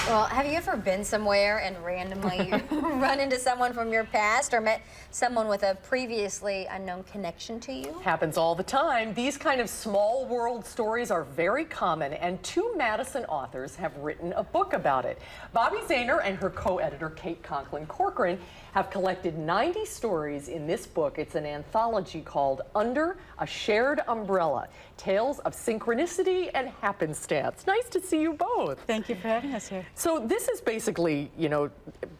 Well, have you ever been somewhere and randomly run into someone from your past or met someone with a previously unknown connection to you? Happens all the time. These kind of small world stories are very common, and two Madison authors have written a book about it. Bobbi Zehner and her co-editor Kate Conklin have collected 90 stories in this book. It's an anthology called Under a Shared Umbrella, Tales of Synchronicity and Happenstance. Nice to see you both. Thank you for having us here. So this is basically, you know,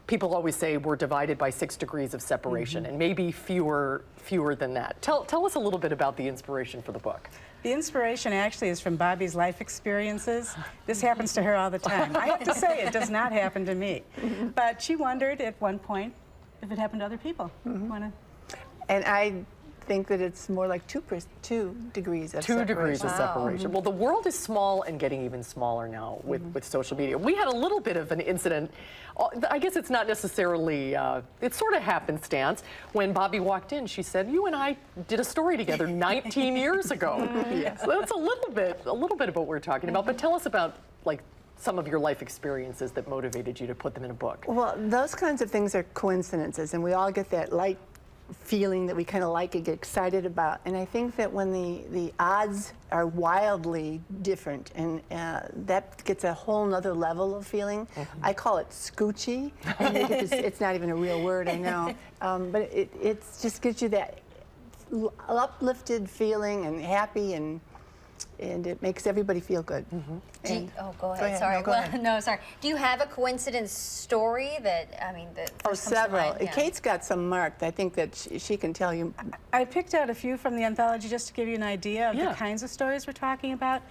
people always say we're divided by 6 degrees of separation, and maybe fewer than that. Tell us a little bit about the inspiration for the book. The inspiration actually is from Bobbi's life experiences. This happens to her all the time. I have to say, it does not happen to me. But she wondered at one point if it happened to other people. And I think that it's more like 2 degrees of separation. 2 degrees of separation. Well, the world is small and getting even smaller now with social media. We had a little bit of an incident. I guess it's not necessarily, it's sort of happenstance. When Bobbi walked in, she said, "You and I did a story together 19 years ago." Yes. So that's a little bit of what we're talking about. But tell us about, like, some of your life experiences that motivated you to put them in a book. Well, those kinds of things are coincidences, and we all get that light feeling that we kind of like and get excited about. And I think that when the odds are wildly different, and that gets a whole nother level of feeling. I call it scoochy. It's not even a real word, I know. But it just gives you that uplifted feeling and happy, and it makes everybody feel good. Go ahead. Sorry. Go ahead. No, sorry. Do you have a coincidence story that, I mean, that first comes to several. mind? Yeah. Kate's got some marked. I think that she can tell you. I picked out a few from the anthology just to give you an idea of the kinds of stories we're talking about.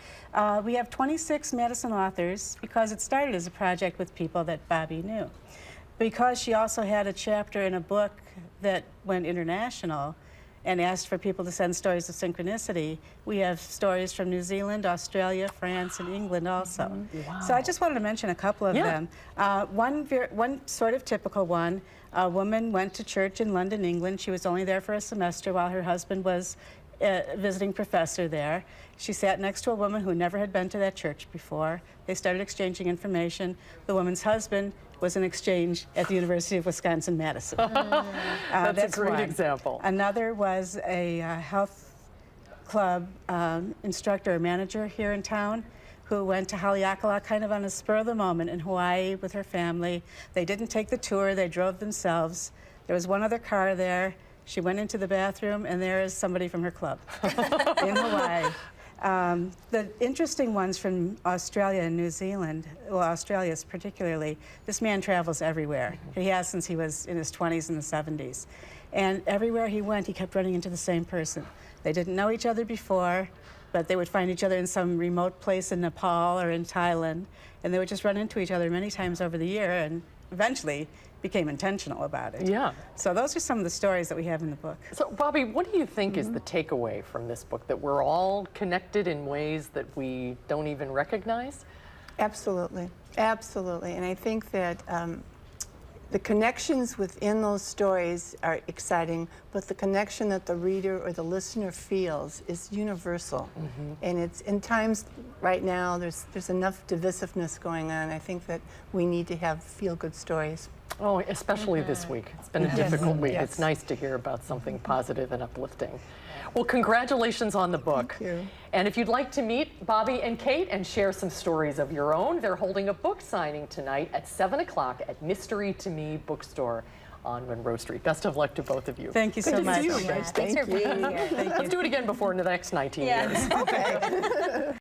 We have 26 Madison authors because it started as a project with people that Bobbi knew. Because she also had a chapter in a book that went international and asked for people to send stories of synchronicity, we have stories from New Zealand, Australia, France, and England also. Wow. So I just wanted to mention a couple of them. One sort of typical one, a woman went to church in London, England. She was only there for a semester while her husband was a visiting professor there. She sat next to a woman who never had been to that church before. They started exchanging information. The woman's husband was an exchange at the University of Wisconsin-Madison. That's a great one. example. Another was a health club instructor or manager here in town who went to Haleakala kind of on the spur of the moment in Hawaii with her family. They didn't take the tour, they drove themselves. There was one other car there. She went into the bathroom, and there is somebody from her club in Hawaii. The interesting ones from Australia and New Zealand, well, Australia particularly, this man travels everywhere. He has since he was in his 20s and the 70s. And everywhere he went, he kept running into the same person. They didn't know each other before, but they would find each other in some remote place in Nepal or in Thailand, and they would just run into each other many times over the year, and eventually became intentional about it. Yeah. So those are some of the stories that we have in the book. So, Bobbi, what do you think is the takeaway from this book? That we're all connected in ways that we don't even recognize? Absolutely, absolutely. And I think that the connections within those stories are exciting, but the connection that the reader or the listener feels is universal. And it's in times right now, there's enough divisiveness going on. I think that we need to have feel-good stories. Oh, especially this week. It's been a difficult week. It's nice to hear about something positive and uplifting. Well, congratulations on the book. Thank you. And if you'd like to meet Bobbi and Kate and share some stories of your own, they're holding a book signing tonight at 7 o'clock at Mystery to Me Bookstore on Monroe Street. Best of luck to both of you. Thank you so much. Good to see you guys. Thanks for being here. Let's do it again before the next 19 years. Okay.